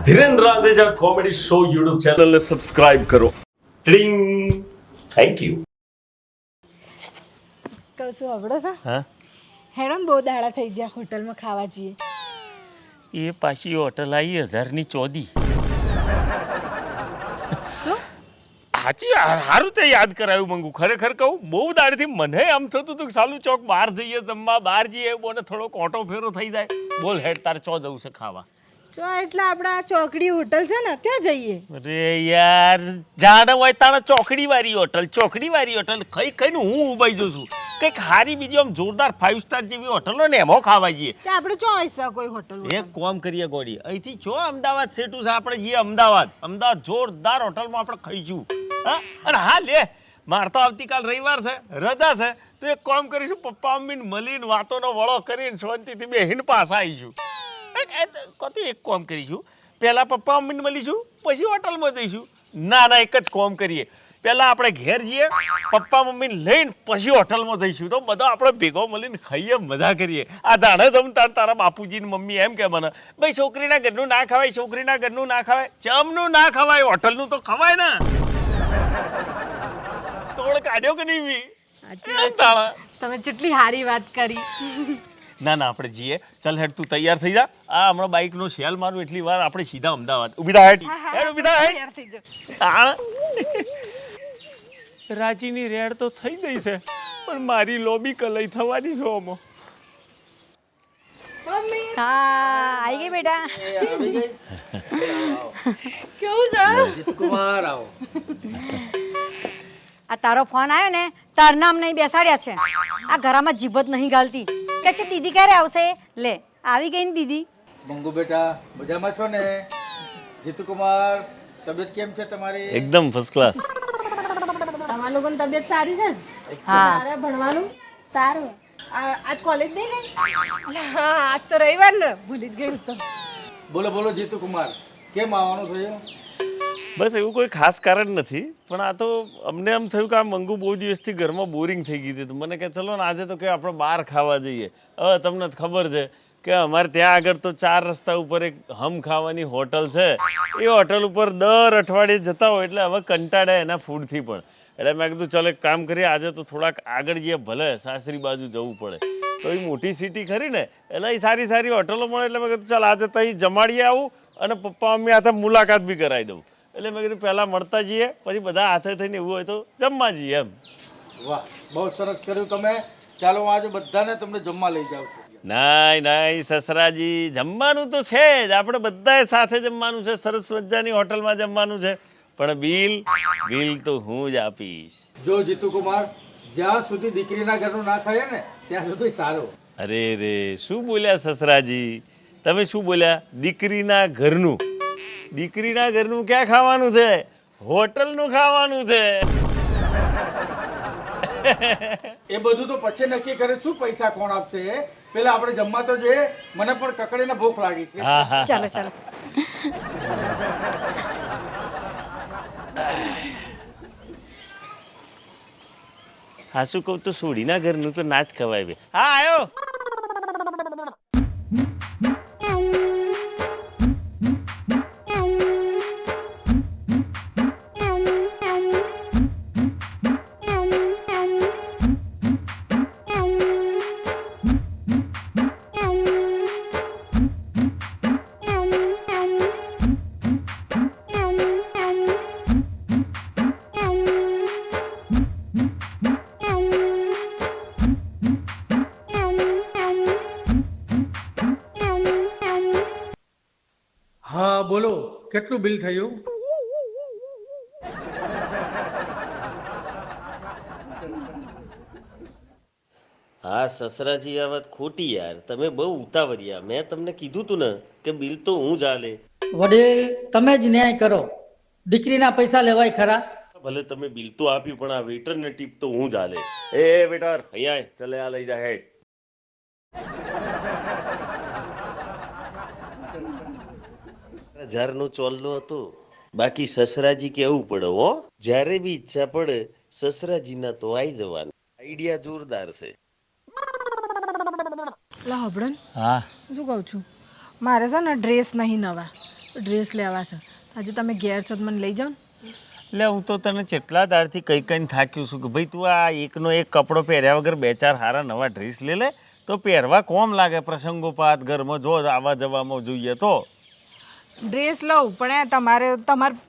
Dhiren Randeja comedy show YouTube ચેનલને subscribe કરો. ટિંગ. Thank you. કહું છું હબળો છે હા હેરાન બહુ દાડા થઈ ગયા હોટલમાં ખાવા જઈએ. એ પાછી હોટલ આવી 1000ની ચોદી. શું સાચી સારું તે યાદ કરાયું મંગુ. ખરેખર કહું બહુ દાડથી મને આમ થતું હતું કે સાલું ચોક બહાર જઈએ જમવા, બહાર જઈએ બોને થોડો ઓટો ફેરો થઈ જાય. બોલ હેડ તારે ચો જવું છે ખાવા? ચો એટલે આપણે આ ચોકડી હોટલ છે ને ત્યાં જઈએ. અરે યાર જાણે હોય તાણે ચોકડી વાળી હોટલ ખાઈ ખાઈને હું ઉભાઈ જઉં છું. કંઈક હારી બીજી આમ જોરદાર 5 સ્ટાર જેવી હોટલ હોય ને એમાં ખાવા જઈએ. ત્યાં આપણે ચોઈસ કોઈ હોટલ એક કોમ કરીએ ગોડી, અહીંથી જો અમદાવાદ સેટું છે આપણે જઈએ અમદાવાદ જોરદાર હોટલમાં આપણે ખાઈશું. હા અને હા લે મારે તો આવતીકાલ રવિવાર છે, રજા છે, તો એક કામ કરીશું પપ્પા મમ્મીને મળીને વાતોનો વળો કરીને શાંતિથી બેહીને પાછા આવીશું. એક કામ કરીશું, પહેલા પપ્પા મમ્મીને મળીશું પછી હોટલમાં જઈશું. ના એક જ કામ કરીએ, પહેલા આપણે ઘેર જઈએ પપ્પા મમ્મીને લઈને પછી હોટલમાં જઈશું. તો બધા આપણે ભેગો મળીને ખાઈએ મજા કરીએ. આ જાણે તમ તારા બાપુજી ને મમ્મી એમ કે મને ભાઈ છોકરીના ઘરનું ના ખવાય, ચમનું ના ખવાય, હોટલનું તો ખવાય ને. તોડ કાઢ્યો કે નહીં વી? તમે કેટલી સારી વાત કરી. ના આપણે જઈએ. ચાલ હેડ તું તૈયાર થઈ જા. આ હમણાં બાઇકનો સેલ મારું એટલી વાર આપણે સીધા અમદાવાદ. ઊભી થા હેડ ઊભી થા તૈયાર થઈ જાઓ. રાજીની રેડ તો થઈ ગઈ છે પણ મારી લોબી કલઈ થવાની છે ઓમાં. મમ્મી હા આવી ગઈ બેટા. કેવું છે? કુમાર આવો. આ તારો ફોન આવ્યો ને તાર નામ નહીં બેસાડ્યા છે. આ ઘરમાં જીભ જ નહીં ગાલતી કે છે દીદી ક્યારે આવશે. લે આવી ગઈ ને દીદી. મંગુ બેટા મજામાં છો ને? જીતુકુમાર તબિયત કેમ છે તમારી? એકદમ ફર્સ્ટ ક્લાસ. તમારા લોકોની તબિયત સારી છે ને? હા. તારે ભણવાનું સારું. આજ કોલેજ નહીં ગઈ? હા આજ તો રવિવાર ને ભૂલી જ ગઈ તો. બોલો જીતુકુમાર કેમ આવવાનું થયું? બસ એવું કોઈ ખાસ કારણ નથી, પણ આ તો અમને એમ થયું કે આ મંગુ બહુ દિવસથી ઘરમાં બોરિંગ થઈ ગઈ હતી. તો મને કે ચલો ને આજે તો કે આપણે બહાર ખાવા જઈએ. હવે તમને ખબર છે કે અમારે ત્યાં આગળ તો 4 રસ્તા ઉપર એક હમ ખાવાની હોટલ છે. એ હોટલ ઉપર દર અઠવાડિયે જતા હોય એટલે હવે કંટાળ્યા એના ફૂડથી પણ. એટલે મેં કીધું ચાલો એક કામ કરીએ, આજે તો થોડાક આગળ જઈએ, ભલે સાસરી બાજુ જવું પડે તો એ મોટી સિટી ખરી ને એટલે એ સારી હોટલો મળે. એટલે મેં કીધું ચાલ આજે તો અહીં જમાડીએ આવું અને પપ્પા મમ્મી હાથે મુલાકાત બી કરાવી દઉં. એટલે મેં કીધું પહેલાં મળતા જઈએ પછી બધા હાથે થઈને એવું હોય તો જમવા જઈએ એમ. વાહ બહુ સરસ કર્યું તમે. ચાલો હું આજે બધાને તમને જમવા લઈ જાઉં છું. નાઈ સસરાજી, જમવાનું તો છે જ, આપણે બધાએ સાથે જમવાનું છે, સરસ મજાની હોટલમાં જમવાનું છે, પણ બિલ તો હું જ આપીશ. જો જીતુકુમાર જ્યાં સુધી દીકરીના ઘરનું ના ખાઈએ ને ત્યાં સુધી સારું. અરે રે શું બોલ્યા સસરાજી તમે? શું બોલ્યા? દીકરીના ઘરનું ક્યાં ખાવાનું છે? હોટલનું ખાવાનું છે. એ બધું તો પછી નક્કી કરે, શું પૈસા કોણ આપશે પેલા આપણે જમવા તો જોઈએ. મને પણ કકડીને ભૂખ લાગી છે. હા ચાલો. હા શું કહું તો સોડીના ઘરનું તો ના જ ખવાય બે. હા આવ્યો. હા બોલો કેટલું બિલ થયું? હા સસરાજી આ વાત ખોટી યાર, તમે બહુ ઉતાવળિયા. મેં તમને કીધું તું ને કે બિલ તો હું જ આલે. વડીલ તમે જ ન્યાય કરો. દીકરીના પૈસા લેવાય ખરા? ભલે તમે બિલ તો આપ્યું પણ આ વેટર ને ટીપ તો હું જ આલે. એ વેટર અહીંયા ચલે આ લઈ જા હેડ. હજારનો ચોલ્લો હતો, બાકી સસરાજી કેવું પડે હો. જ્યારે બી ઈચ્છા પડે સસરાજીના તો આવી જવાનું. આઈડિયા જોરદાર છે. લા હબળન હા શું કહું છું, મારે છે ને ડ્રેસ નહીં નવા ડ્રેસ લેવા છે આજે તમે ઘેર છો તો મને લઈ જાઓ ને. એટલે હું તો તને કેટલા દાડથી કઈ કઈ થાક્યું છું કે ભાઈ તું આ એકનો એક કપડો પહેર્યા વગર 2-4 સારા નવા ડ્રેસ લે તો પહેરવા કોમ લાગે પ્રસંગોપાત ઘરમાં જો આવવા જવામાં જોઈએ તો. ડ્રેસ લઉં પણ તમારે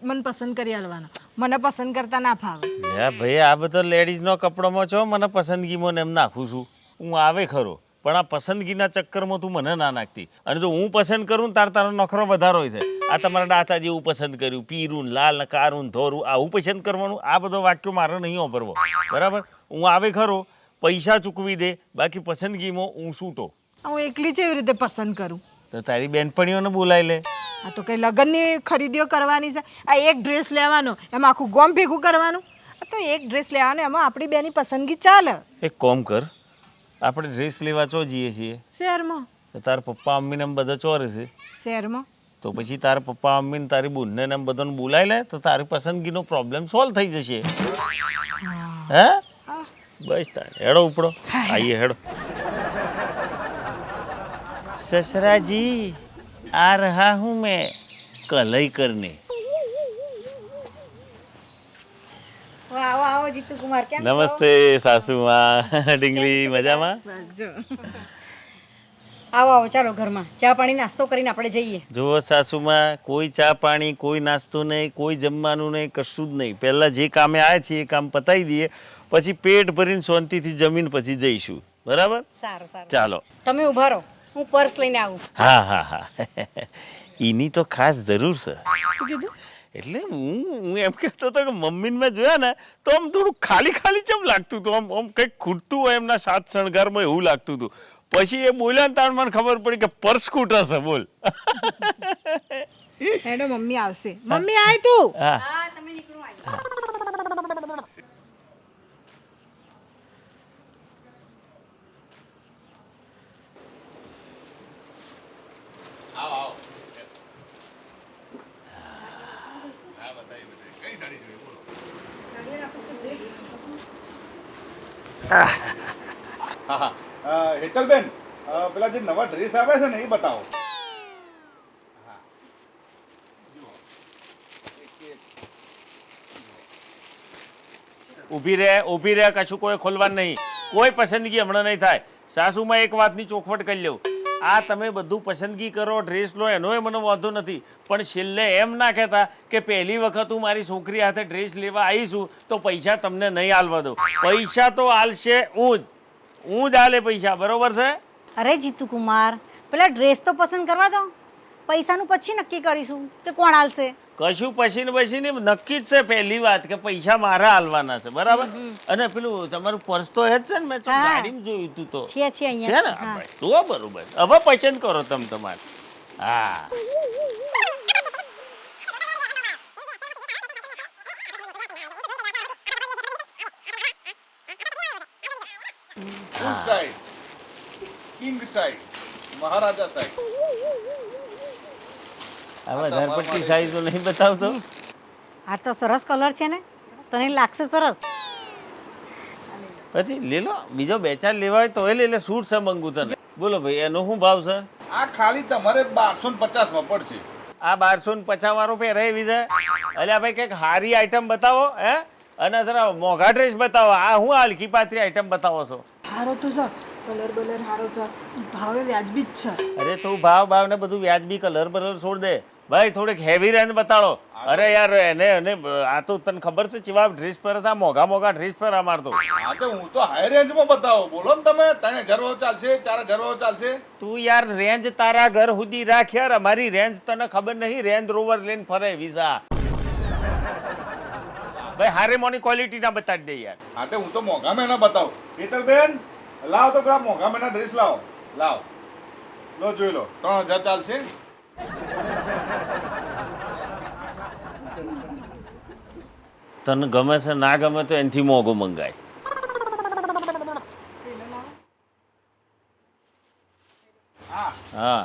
મને પસંદ કરી આલવાનો, મને પસંદ કરતા ના ફાવે. લે ભાઈ આ બધો લેડીઝનો કપડોમાં છો મને પસંદગીમાં ને એમ નાખું છું હું આવે ખરો પણ આ પસંદગીના ચક્કરમાં તું મને ના નાખતી. અને જો હું પસંદ કરું તારો નખરો વધારો હોય છે. આ તમારા દાતા જેવું પસંદ કર્યું, પીરું લાલ કારું ધોરું આવું પસંદ કરવાનું, આ બધો વાક્યો મારે નહીં વાપરવો બરાબર. હું આવે ખરો પૈસા ચૂકવી દે બાકી પસંદગીમાં હું છૂટો. હું એકલી કેવી રીતે પસંદ કરું? તો તારી બેનપણીઓને બોલાવી લે. આ તો કઈ લગ્નની ખરીદીઓ કરવાની છે, આ એક ડ્રેસ લેવાનો એમાં આખું ગોમ ભેગું કરવાનું. આ તો એક ડ્રેસ લેવાનો એમાં આપણી બેની પસંદગી ચાલે. એક કોમ કર આપણે ડ્રેસ લેવા ચો જઈએ છીએ શહેરમાં. તો તારા પપ્પા મમ્મીને એમ બધા ચોરે છે શહેરમાં તો પછી તારા પપ્પા મમ્મીને તારી બુનને એમ બધાને બોલાવી લે તો તારી પસંદગીનો પ્રોબ્લેમ સોલ્વ થઈ જશે. હે બસ તાર હેડો ઉપડો આઈએ હેડો. ससुराजी आ रहा हूँ मैं कलई करने. આવો આવો જીતુ કુમાર, કેમ છો? નમસ્તે સાસુમાં. ડીંગલી મજામાં? આવો આવો ચાલો ઘરમાં ચા પાણી નાસ્તો કરીને આપણે જઈએ. જુઓ સાસુમાં કોઈ ચા પાણી કોઈ નાસ્તો નહીં કોઈ જમવાનું નહીં કશું જ નહીં. પહેલાં જે કામે આવ્યા છીએ એ કામ પતાવી દઈએ પછી પેટ ભરીને શાંતિથી જમીન પછી જઈશું બરાબર. સારું સારું ચાલો તમે ઊભા રહો હું પર્સ લઈને આવું. હા હા હા એની તો ખાસ જરૂર છે. શું કીધું? એટલે હું એમ કહેતો હતો કે મમ્મીને મેં જોયા ને તો આમ થોડું ખાલી ખાલી ચમ લાગતું હતું, આમ આમ કંઈક ખૂટતું હોય એમના સાત શણગારમાં એવું લાગતું હતું. પછી એ બોલ્યા ને તાર મને ખબર પડી કે પર્સ ખૂટે છે. બોલ. હેડો મમ્મી આવશે. મમ્મી આય તું. હા હા તમે નીકળો આવી. હા હેતલબેન પેલા જે નવા ડ્રેસ આવ્યા છે ને એ બતાવો. ઊભી રહે કશું કોઈ ખોલવાનું નહીં. કોઈ પસંદગી હમણાં નહીં થાય. સાસુમાં એક વાતની ચોખવટ કરી લઉં. આ તમે બધું પસંદગી કરો ડ્રેસ લો એનોય મને વાંધો નથી પણ છેલ્લે એમ ના કહેતા કે પહેલી વખત હું મારી છોકરી હાથે ડ્રેસ લેવા આવીશું તો પૈસા તમને નહીં આલવા દઉં. પૈસા તો આલશે હું જ આલે પૈસા બરોબર છે. અરે જીતુ કુમાર પેલા ડ્રેસ તો પસંદ કરવા દો, પૈસાનું પછી નક્કી કરીશું કે કોણ આલશે. કશું પછી નક્કી જ છે પહેલી વાત કે પૈસા મારા આલવાના છે બરાબર. અને પેલું તમારું પર્સ તો હે જ છે ને મેં તો હા. ગાડીમાં જોયું તું તો છે છે અહીંયા ને હા. ભાઈ તો બરોબર. હવે પસંદ કરો તમે તમારે. હા ફૂલ સાઈડ, કિંગ સાઈડ, મહારાજા સાઈડ. હવે વધારે પડતી સાઈઝ તો નહીં બતાવતો. આ તો સરસ કલર છે ને, તને લાગશે સરસ. પછી લે લો બીજો 2-4 લેવા હોય તો એ લે લે. સૂટ છે મંગુ તને. બોલો ભાઈ એનો શું ભાવ છે? આ ખાલી તમારે 1250 માં પડશે. આ 1250 વાળો પહેરે એવી છે. અલ્યા ભાઈ કંઈક હારી આઈટમ બતાવો હે અને જરા મોંઘા ડ્રેસ બતાવો. આ હું હલકી પાતળી આઈટમ બતાવો છો? હારો તો છે, કલર બલર હારો છે, ભાવે વ્યાજબી જ છે. અરે તું ભાવ ને બધું વ્યાજબી કલર બલર છોડ દે ભાઈ. થોડીક હેવી રેન્જ બતાડો. અરે યાર એને આ તો તને ખબર છે ચેવા ડ્રેસ પહેરે છે? મોઘા ડ્રેસ પહેરે અમાર તો. હા તો હું તો હાઈ રેન્જ માં બતાવો. બોલો ને તમે 3000 વાળો ચાલશે, 4000 વાળો ચાલશે. તું યાર રેન્જ તારા ઘર સુધી રાખ યાર. અમારી રેન્જ તને ખબર નહીં. રેન્જ રોવર લઈને ફરે વિઝા. ભાઈ હારે મોની ક્વોલિટી ના બતાડી દે યાર. હા તો હું તો મોંઘા મહિના બતાવું. હેતલબેન લાવો તો પેલા મોંઘા મહિના ડ્રેસ લાવો. લાવો લો જોઈ લો 3000 ચાલશે. તને ગમે છે ના ગમે તો એનાથી મોંઘો મંગાય. હા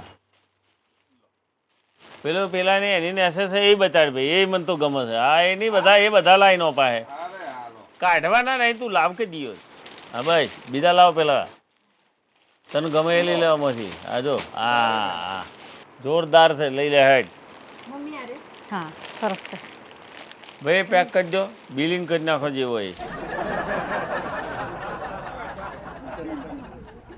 પેલા ને એની નેસે છે એ બતાડ ભાઈ. એ મને તો ગમે છે. હા એની બધા લાઈનો પાસે અરે હાલો કાઢવાના નહીં. તું લાવ કે દિયો. હા ભાઈ બીજા લાવો પેલા. તને ગમે એ લઈ લેવામાંથી. આ જો હા જોરદાર છે લઈ લે હેડ. હા સરસ છે. ભાઈ પેક કરજો, બિલિંગ કરી નાખો જે હોય.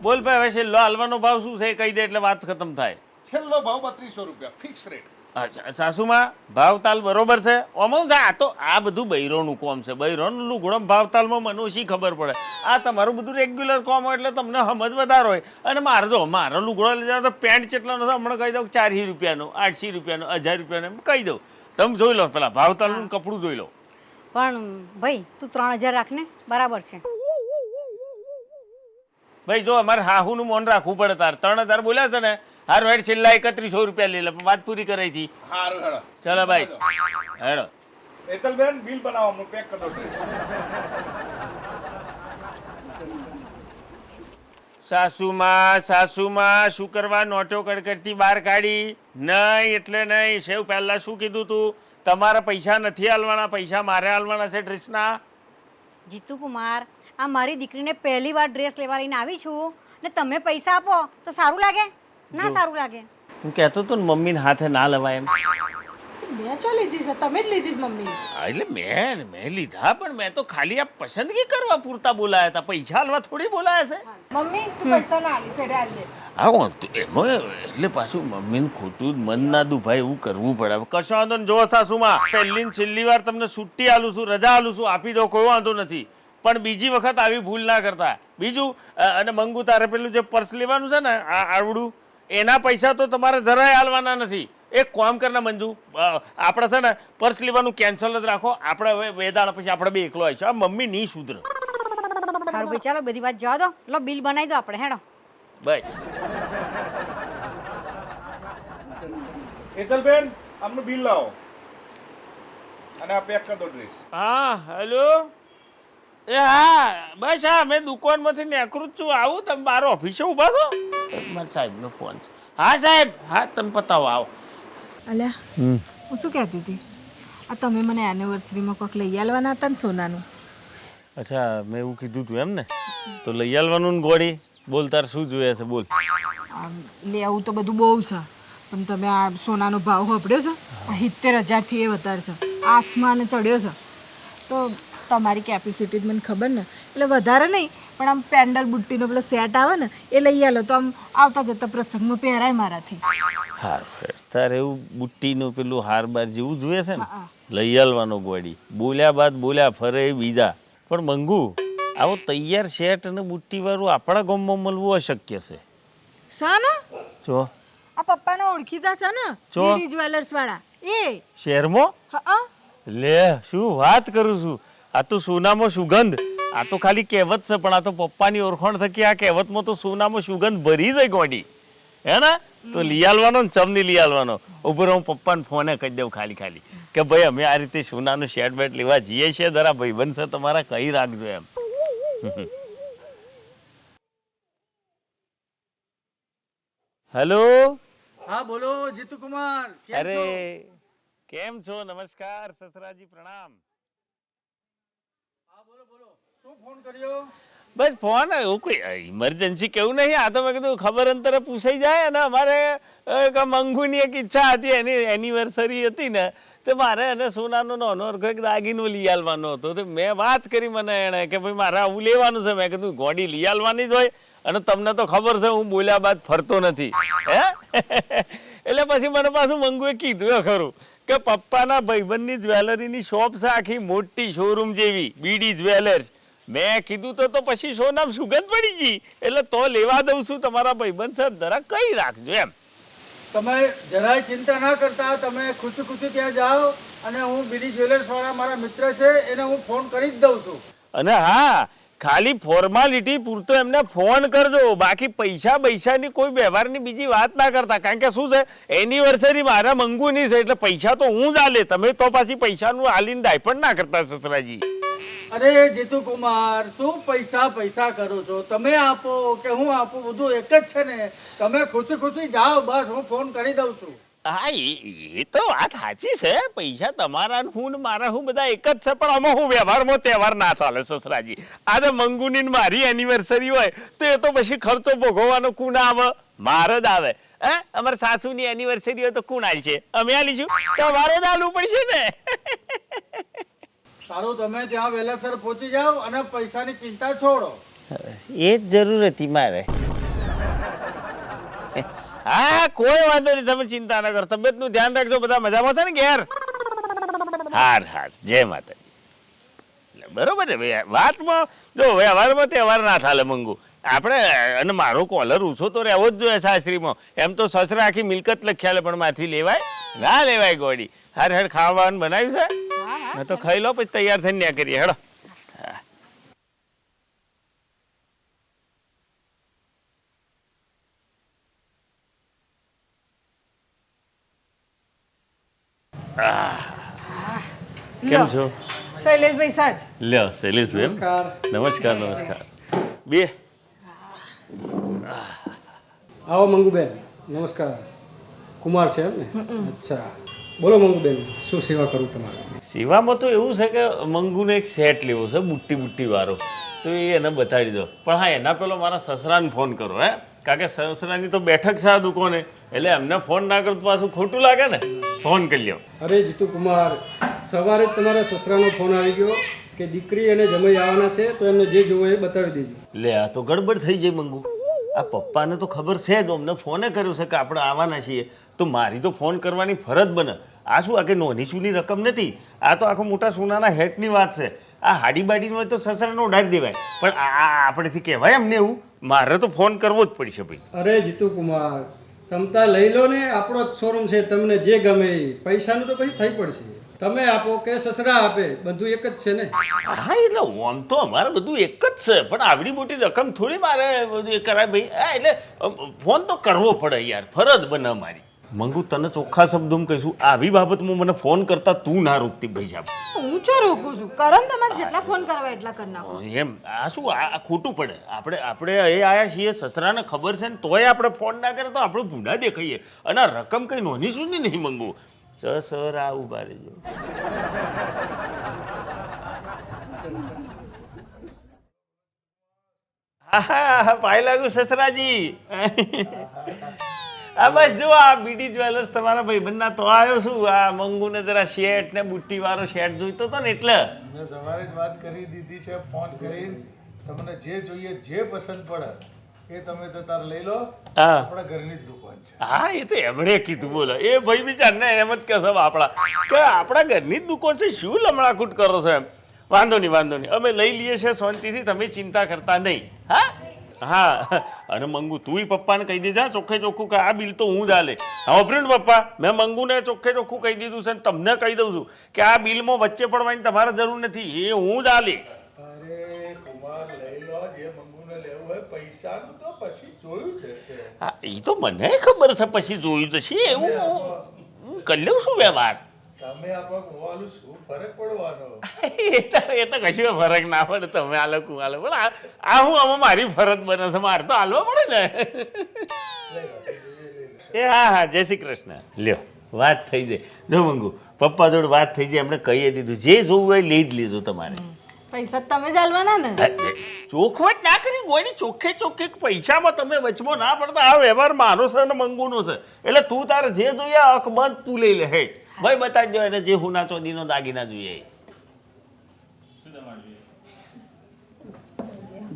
બોલ ભાઈ, હવે છેલ્લો હાલવાનો ભાવ શું છે એ કહી દે એટલે વાત ખતમ થાય. છેલ્લો ભાવ 3200 રૂપિયા ફિક્સ રેટ. અચ્છા સાસુમાં ભાવતાલ બરોબર છે? ઓમાં આ તો આ બધું બૈરોનું કોમ છે. બૈરોનું લુગડો ભાવતાલમાં મને ઓછી ખબર પડે. આ તમારું બધું રેગ્યુલર કોમ હોય એટલે તમને સમજ વધારે હોય. અને મારો લુગડો લઈ જાવ તો પેન્ટ કેટલાનો છે હમણાં કહી દઉં 400 રૂપિયાનો, 800 રૂપિયાનો, 1000 રૂપિયાનો એમ કહી દઉં. તમે જોઈ લો, પેલા ભાવતાલનું કપડું જોઈ લો. પણ ભાઈ તું 3000 રાખને, બરાબર છે. ભાઈ જો અમારે હાહુનું મોન રાખવું પડે. તાર 3000 બોલ્યા છે ને, હારું હેડ છેલ્લા 3100 રૂપિયા લઈ લે. વાત પૂરી કરાઈ હતી. હારું હેડો. ચાલો ભાઈ હેડો. હેતલબેન બિલ બનાવો, હું પેક કરી દઉં. સાસુમાં શું કરવા નોટો કડકડથી બહાર કાઢી? નહીં એટલે નહીં. સેવ પહેલા શું કીધું તું? તમારા પૈસા નથી હાલવાના, પૈસા મારે હાલવાના છે ડ્રેસના. જીતુ કુમાર, આ મારી દીકરીને પહેલી વાર ડ્રેસ લેવા લઈને આવી છું ને તમે પૈસા આપો તો સારું લાગે? ના સારું લાગે. હું કહેતો હતો ને મમ્મીને હાથે ના લવાય એમ. મેં ચો લીધી છે, તમે જ લીધી છે મમ્મી. હા, એટલે મેં લીધા, પણ મેં તો ખાલી આ પસંદગી કરવા પૂરતા બોલાયા હતા. પૈસા હાલવા થોડી બોલાયા છે. મમ્મી તું પૈસા ના આલી છે, હાલ દે. હા એમાં એટલે પાછું મમ્મીને ખોટું મન ના દુભાય એવું કરવું પડે. કશો વાંધો નહીં. જો સાસુમાં, પહેલી ને છેલ્લી વાર તમને છુટ્ટી આલું છું, રજા આલું છું, આપી દો, કોઈ વાંધો નથી. પણ બીજી વખત આવી ભૂલ ના કરતા. બીજું, અને મંગુ તારે પેલું જે પર્સ લેવાનું છે ને આ આવડું, એના પૈસા તો તમારે જરાય હાલવાના નથી. એક કામ કરના મંજુ, આપણે છે ને પર્સ લેવાનું કેન્સલ જ રાખો. આપણે હવે વેદાળ પછી આપણે બે એકલો આવીશું. આ મમ્મી નહીં સુધરે. સારું ભાઈ, ચાલો બધી વાત જવા દો. લો બિલ બનાવી દો આપણે, હેડો. ભાઈ હેતલબેન આમનું બિલ લાવો અને આ પેક કરી દો ડ્રેસ. હા હેલો. એ હા બસ હા, મેં દુકાનમાંથી નીકળું જ છું. આવું તમે બાર ઓફિસે ઊભા છો? મારા સાહેબનો ફોન છે. હા સાહેબ, હા તમે પતાવો, આવો. અલ્યા હું શું કહેતી હતી, આ તમે મને એનિવર્સરીમાં કોઈક લઈ આવવાના હતા ને સોનાનું? અચ્છા, મેં એવું કીધું તું એમ ને? તો લઈ આવવાનું ને ગોળી. બોલ તાર શું જોઈએ છે બોલ. લેવું તો બધું બહુ છે, પણ તમે આ સોનાનો ભાવ સાંભળ્યો છે? 70,000થી એ વધારે છે, આસમાને ચડ્યો છે. તો તમારી કેપેસિટી મને ખબર ને, એટલે વધારે નહીં, પણ આમ પેન્ડલ બુટ્ટીનો પેલો સેટ આવે ને એ લઈ આલો તો આમ આવતા જતા પ્રસંગમાં પહેરાય મારાથી. હાર તારે એવું બુટ્ટીનું પેલું હાર બાર જેવું જોઈએ છે ને, લઈ આવવાનો ગોળી. બોલ્યા બાદ બોલ્યા ફરે બીજા. પણ મંગુ, આવો તૈયાર શેટ અને બુટ્ટી વાળું આપણા ગામમાં મળવું અશક્ય છે. છે ને? જો આ પપ્પાના ઓળખીતા છે ને, ડીડી જ્વેલર્સ વાળા એ શહેરમાં. હા લે શું વાત કરું છું. આ તો સોનામાં સુગંધ. આ તો ખાલી કહેવત છે, પણ આ તો પપ્પાની ઓળખાણ થકી આ કહેવતમાં તો સોનામાં સુગંધ ભરી જાય ગોડી. હે ને? તો લઈ આવવાનો ને ચમની લઈ આવવાનો. ઉપર હું પપ્પાને ફોને કહી દઉં ખાલી કે ભાઈ અમે આ રીતે સોનાનું શેટ બેટ લેવા જઈએ છીએ, જરા ભાઈબંધ છે તમારા, કહી રાખજો એમ. હેલો. હા બોલો જીતુ કુમાર. અરે કેમ છો? નમસ્કાર સસરાજી, પ્રણામ. હા બોલો બોલો, શું ફોન કર્યો? બસ ફોન એવું કોઈ ઇમરજન્સી કેવું નહીં. આ તો મેં કીધું ખબર અંતરે પૂછાઈ જાય. અને અમારે મંગુની એક ઈચ્છા હતી, એની એનિવર્સરી હતી ને, તો મારે એને સોનાનો નાનો એક દાગીનો લઈ આવવાનો હતો. તો મેં વાત કરી મને એણે કે ભાઈ મારે આવું લેવાનું છે. મેં કીધું ગોડી લઈ આવવાની જ હોય, અને તમને તો ખબર છે હું બોલ્યા બાદ ફરતો નથી. હે એટલે પછી મને પાછું મંગુએ કીધું ખરું કે પપ્પાના ભાઈબંધની જ્વેલરીની શોપ છે, આખી મોટી શોરૂમ જેવી, બીડી જ્વેલર્સ. મેં કીધું તો પછી સોનામ સુગંધ પડી ગઈ, એટલે તો લેવા દઉં છું. તમારા ભાઈબંધ છે, જરા કઈ રાખજો એમ. તમે જરાય ચિંતા ના કરતા, તમે ખુશી ખુશી ત્યાં જાઓ, અને હું બીડી જ્વેલર્સ વાળા મારા મિત્ર છે એને હું ફોન કરી જ દઉં છું. અને હા, ખાલી ફોર્માલિટી પૂરતો એમને ફોન કરજો. બાકી પૈસાની કોઈ વ્યવહારની બીજી વાત ના કરતા. કારણ કે શું છે, એનિવર્સરી મારા મંગુની છે, એટલે પૈસા તો હું જ આલે. તમે તો પાછી પૈસાનું આલીને ડાયપણ ના કરતા સસરાજી. અરે જીતુ કુમાર, શું પૈસા કરો છો? તમે આપો કે હું આપું, બધું એક જ છે ને. તમે ખુશી ખુશી જાઓ, બસ હું ફોન કરી દઉં છું. હા એ તો વાત સાચી છે. પૈસા તમારા હું ને મારા હું બધા એક જ છે, પણ આમાં હું વ્યવહારમાં તહેવાર ના ચાલે સસરાજી. આ તો મંગુની મારી એનિવર્સરી હોય તો એ તો પછી ખર્ચો ભોગવવાનો કુના આવે. મારો જ આવે. હે અમારા સાસુની એનિવર્સરી હોય તો કોણ આલ છે? અમે આલીશું. તમારે જ આલવું પડશે ને. સારું, તમે ત્યાં વહેલાસર પહોંચી જાઓ અને પૈસાની ચિંતા છોડો. એ જ જરૂર હતી મારે. હા, કોઈ વાંધો નહીં, તમે ચિંતા ન કરો. તબિયતનું ધ્યાન રાખજો. બધા મજામાં છે ને ઘેર? હાર હાર, જય માતાજી. બરોબર ને ભાઈ, વાતમાં જો વ્યવહારમાં તહેવાર ના ચાલે મંગુ. આપણે અને મારો કોલર ઊંચો તો રહેવો જ જોઈએ સાસરીમાં. એમ તો સસરા આખી મિલકત લખ્યા પણ માથી લેવાય ના લેવાય ગોળી. હાર હેડ ખાવાનું બનાવ્યું છે તો ખાઈ લો, પછી તૈયાર થઈને ન્યા કરીએ. હેડો. કેમ છો? શૈલેષભાઈ સાજ. લ્યો શૈલેષભાઈ. નમસ્કાર. નમસ્કાર. બે આવો મંગુબેન. નમસ્કાર. કુમાર છે એમ ને? અચ્છા, બોલો મંગુબેન, શું સેવા કરું તમારે? સેવામાં તો એવું છે કે મંગુને એક સેટ લેવો છે, બુટ્ટી વાળો. તો એ એને બતાવી દો. પણ હા, એના પેલો મારા સસરાને ફોન કરો. હે, કારણ કે સસરાની તો બેઠક છે આ દુકાને, એટલે એમને ફોન ના કરતો પાછું ખોટું લાગે ને. ફોન કરી લ્યો. અરે જીતુ કુમાર, સવારે જ તમારા સસરાનો ફોન આવી ગયો કે દીકરી અને જમાઈ આવવાના છે, તો એમને જે જોવે એ બતાવી દેજો. લે, આ તો ગડબડ થઈ જાય મંગુ. આ પપ્પાને તો ખબર છે જ, અમને ફોને કર્યો છે કે આપણે આવવાના છીએ, તો મારી તો ફોન કરવાની ફરજ બને. આ શું, આ કે નોની ચૂની રકમ નથી, આ તો આખો મોટા સોનાના હેટની વાત છે. આ હાડી બાડીનું હોય તો સસરાને ઉડાડી દેવાય, પણ આ આપણેથી કહેવાય એમને એવું? મારે તો ફોન કરવો જ પડશે ભાઈ. અરે જીતુ કુમાર, તમતા લઈ લો ને, આપણો જ શોરૂમ છે, તમને જે ગમે એ. પૈસાનું તો પછી થઈ પડશે. તમે આપો કે સસરા આપે, બધું એક જ છે ને. હા, એટલે આમ તો અમારે બધું એક જ છે, પણ આવડી મોટી રકમ થોડી મારે બધું એ કરાય ભાઈ. હા, એટલે ફોન તો કરવો પડે યાર, ફરજ બને અમારી. મંગુ, તને ચોખ્ખા શબ્દોમાં કહીશું, આવી બાબતમાં મને ફોન કરતા તું ના રોકતી ભાઈ સાહેબ. હું ચો રોકું છું? કરો ને, તમારે જેટલા ફોન કરવા એટલા કરી નાખો. એમ આ શું, આ ખોટું પડે. આપણે એ આયા છીએ, સસરાને ખબર છે ને તોય આપણે ફોન ના કરે તો આપણે ભૂંડા દેખાઈએ. અને આ રકમ કઈ નોની સુની નહીં મંગુ. સસરા ઉભા રહેજો. હા, પાય લાગુ સસરાજી. આ બસ જો આ બીડી જ્વેલર્સ તમારા ભાઈબંધના તો આવ્યો છું. આ મંગુને જરા શેટ ને બુટ્ટી વાળો શેટ જોઈતો હતો ને એટલે. મેં સવારે જ વાત કરી દીધી છે ફોન કરીને. તમને જે જોઈએ, જે પસંદ પડે એ તમે તો તાર લઈ લો. હા, આપણા ઘરની જ દુકાન છે. હા, એ તો એમણે કીધું. બોલો, એ ભાઈ બિચારને એમ જ કહેશે કે આપણા ઘરની જ દુકાન છે, શું લમણાકૂટ કરો છો એમ. વાંધો નહીં, અમે લઈ લઈએ છીએ શાંતિથી, તમે ચિંતા કરતા નહીં. હા, અને મંગુ તુંય પપ્પાને કહી દેજા ચોખ્ખે ચોખ્ખું કે આ બિલ તો હું જ આલે. હા, ફ્રેન્ડ પપ્પા, મેં મંગુને ચોખ્ખે ચોખ્ખું કહી દીધું છે, તમને કહી દઉં છું કે આ બિલમાં વચ્ચે પડવાની તમારે જરૂર નથી, એ હું જ આલે. અરે કુમાર, લઈ લો જે મંગુને લેવું હોય. પૈસાનું તો પછી જોયું જશે. હા, એ તો મને ખબર છે, પછી જોયું જશે. એવું હું કરી લઉં છું વ્યવહાર. તમે આપો કુવાલું, શું ફરક પડવાનો? એ તો કશું ફરક ના પડે. તમે આલો કુવાલો, પણ આ હું આમાં મારી ફરજ બને છે, મારે તો હાલવા પડે ને. એ હા, જય શ્રી કૃષ્ણ. લ્યો, વાત થઈ જાય. જો મંગુ, પપ્પા જોડે વાત થઈ જાય, એમણે કહી દીધું, જે જોવું હોય લઈ જ લેજો તમારે. પૈસા તમે જ આલવાના ને? ચોખવટ ના કરી ગોળી, ચોખ્ખે પૈસામાં તમે વચમાં ના પડતા. આ વ્યવહાર મારો છે ને મંગુનો છે, એટલે તું તારે જે જોઈએ અખ બંધ તું લઈ લે. હે ભાઈ, બતાવી દો એને જે હુના ચોદીનો દાગીના જોઈએ.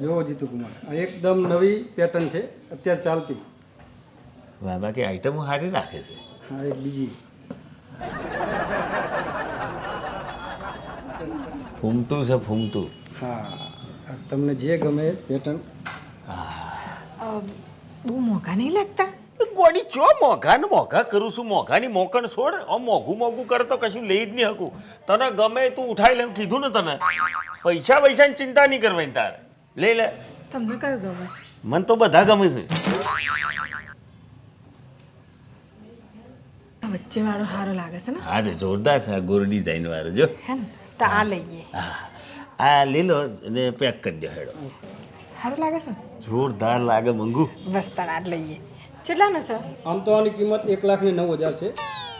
જો જીતુ કુમાર, આ એકદમ નવી પેટર્ન છે, અત્યારે ચાલતી. બાકી આઈટમો સારી રાખે છે. હા, એક બીજી ફૂમતું છે, ફૂમતું. હા, તમને જે ગમે પેટર્ન. બહુ મોંઘા નહીં લાગતા? ગોડી ચો મોઘા કરું છું? મોઘાની મોકણ છોડ. મોઘું કરે તો કશું લઈ જ નહીં શકું. તને ગમે તું ઉઠાઈ લે, કીધું ને તને. પૈસાની ચિંતા નહીં કરવાની તારે. લઈ લે. તમને કયું ગમે? મને તો બધા ગમે છે. વચ્ચે વાળો સારો લાગે છે ને? હા, તો જોરદાર છે. આ ગોળ ડિઝાઇન વાળો જો. હે ને? તો આ લઈએ. આ લઈ લો અને પેક કરી દો. હેડો. સારું લાગે છે? જોરદાર લાગે મંગુ. બસ તાર આ લઈએ. કેટલાનો છે? આમ તો આની કિંમત 1,09,000 છે,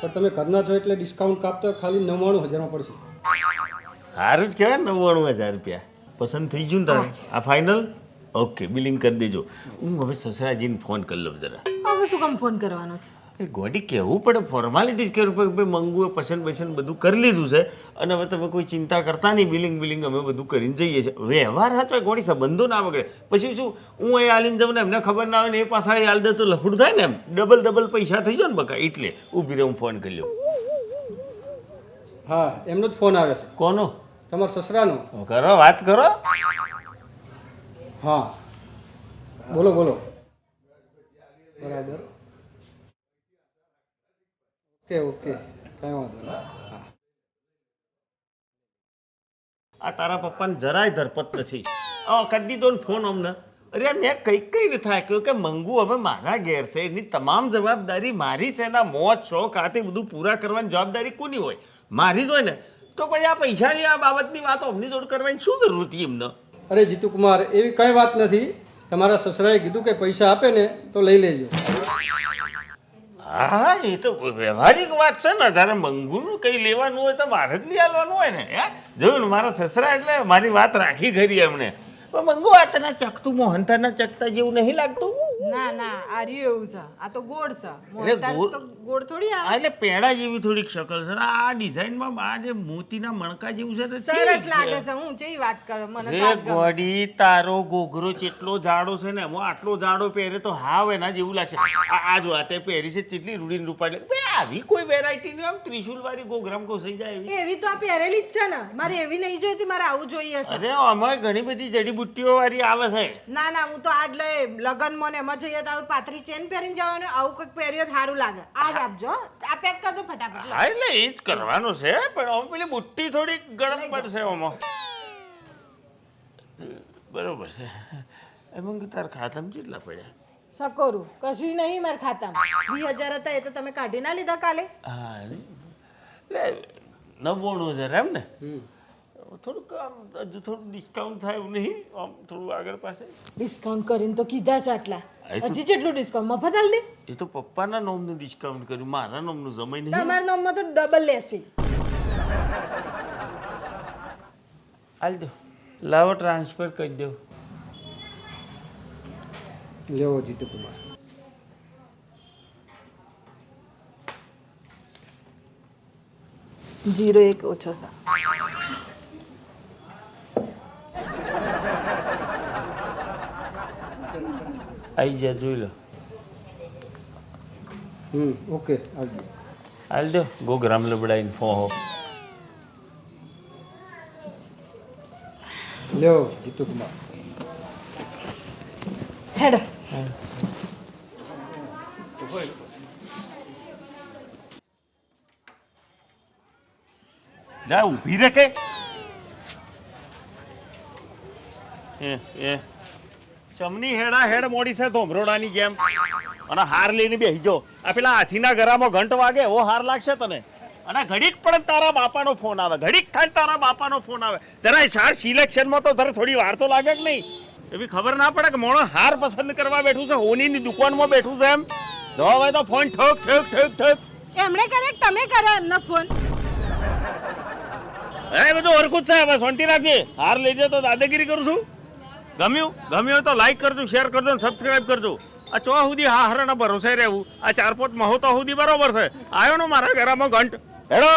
પણ તમે ઘરના છો એટલે ડિસ્કાઉન્ટ કાપતો ખાલી 99,000માં પડશે. સારું જ કહેવાય. 99,000 રૂપિયા પસંદ થઈ ગયું ને તારે? આ ફાઇનલ? ઓકે બિલિંગ કરી દેજો. હું હવે સસરાજીને ફોન કરી લઉં જરા. હવે શું કામ ફોન કરવાનો છે? ગોડી કહેવું પડે, ફોર્માલિટીઝ કરવું પડે કે ભાઈ મંગુએ પસંદ પસંદ બધું કરી લીધું છે અને હવે તમે કોઈ ચિંતા કરતા નહીં, બિલિંગ અમે બધું કરીને જઈએ છીએ. વ્યવહાર હતો એ ગોડી સંબંધો ના બગડે. પછી શું હું અહીં હાલીને જાઉં ને એમને ખબર ના આવે ને એ પાછા એ હાલ દે તો લફડું થાય ને, એમ ડબલ પૈસા થઈ જાય ને બકા. એટલે ઊભી રહે, હું ફોન કરી લઉં. હા, એમનો જ ફોન આવે છે. કોનો? તમારા સસરાનો. કરો, વાત કરો. હા, બોલો બોલો. બરાબર. ઓકે, કાંઈ વાંધો નહીં. હા. આ તારા પપ્પાને જરાય ધરપત નથી. કરી દીધો ને ફોન અમને. અરે મેં કઈ રીતે થાક્યો કે મંગુ હવે મારા ઘેર છે, એની તમામ જવાબદારી મારી છે. એના મોજ શોખ આથી બધું પૂરા કરવાની જવાબદારી કોની હોય? મારી જ હોય ને. તો પછી આ પૈસાની આ બાબતની વાતો અમની જોડ કરવાની શું જરૂર હતી એમને? અરે જીતુકુમાર, એવી કંઈ વાત નથી. તમારા સસરાએ કીધું કે પૈસા આપે ને તો લઈ લેજો. હા, એ તો વ્યવહારિક વાત છે ને. તારે મંગુનું કંઈ લેવાનું હોય તો મારે જ લઈ આવવાનું હોય ને. જોયું ને, મારા સસરા એટલે મારી વાત રાખી ખરી એમણે. પણ મંગુ આ તને ચકતું મોહનતાના ચકતા જેવું નહીં લાગતું? ના આ રહ્યું એવું છે. આ તો ગોળ છે. મોહનથાળ તો ગોળ થોડી આવે. એટલે પેડા જેવી થોડીક શકલ છે. આ ડિઝાઇનમાં આ જે મોતીના મણકા જેવું છે તે સરસ લાગે છે. હું જેવી વાત કરું, મને તો આ જ ગમે. ગોડી તારો ઘોઘરો કેટલો જાડો છે ને, એમાં આટલો જાડો પહેરે તો હાવ એના જેવું લાગશે. આ જો આ તે પહેરી છે કેટલી રૂડીને રૂપાડી. બે આવી કોઈ વેરાયટી નહીં, આમ ત્રિશુલ વાળી ઘોઘરામ કોસાઈ જાય એવી. એવી તો આ પહેરેલી જ છે ને. મારે એવી નહીં જોઈતી, મારે આવું જોઈએ છે. અરે આમાં ઘણી બધી જડીબુટ્ટીઓ વાળી આવે છે. ના હું તો આજ લઈ લગનમાં ને એમાં જઈએ તો આવું પાતળી ચેન પહેરીને જવાનું. આવું કંઈક પહેર્યો તો સારું લાગે. આજ આપજો. આ પેક કરી દો ફટાફટ. હા, એટલે એ જ કરવાનું છે. પણ આમ પેલી બુટ્ટી થોડી ગરમ પડશે આમાં. બરોબર છે. એમાં તાર ખાતામાં કેટલા પડ્યા? સકોરું કશું નહીં મારા ખાતામાં. 20,000 હતા એ તો તમે કાઢી ના લીધા કાલે. હા, એટલે 99,000 એમ ને? થોડુંક આમ હજુ થોડું ડિસ્કાઉન્ટ થાય એવું નહીં? આમ થોડું આગળ પાસે ડિસ્કાઉન્ટ કરીને તો કીધા છે આટલા. હજી કેટલું ડિસ્કાઉન્ટ મફત આલ દે? એ તો પપ્પાના નોમનું ડિસ્કાઉન્ટ કર્યું, મારા નોમનું જમાઈ નહીં. તમારા નામમાં તો ડબલ લેશે. હાલ દો, લાવો ટ્રાન્સફર કરી દો. લેવો જીતુકુમાર. જીરો એક ઓછો સા. આવી જા, જોઈ લો. ઓકે, આવજો. હાલ દો, ગોગ્રામ લબડાઈને ફોહો. લેવો જીતુકુમાર. હેડ. ના ઊભી રે કે ચમની હેડા હેડ મોડી છે ધોમરોડાની જેમ. અને હાર લઈને બેસી જો. આ પેલા હાથીના ગરામાં ઘંટ વાગે એવો હાર લાગશે તને. અને ઘડીક પણ તારા બાપાનો ફોન આવે, ઘડીક થાય તારા બાપાનો ફોન આવે. જરા શાર સિલેક્શનમાં તો તારે થોડી વાર તો લાગે કે નહીં? એવી ખબર ના પડે કે મોણો હાર પસંદ કરવા બેઠું છે, હોનીની દુકાનમાં બેઠું છે એમ. જો હવે તો ફોન ઠોક. એમણે કરે તમે કરો એમનો ફોન. એ બધું હરકું જ છે. હવે શાંતિ રાખજે. હાર લઈ જાય તો દાદાગીરી કરું છું. ગમ્યું તો લાઈક કરજો, શેર કરજો, સબસ્ક્રાઇબ કરજો. આ ચો સુધી હારાના ભરોસે રહેવું. આ 4-5 મહોતા સુધી બરોબર છે. આવ્યો ને મારા ઘરમાં ઘંટ હેડો.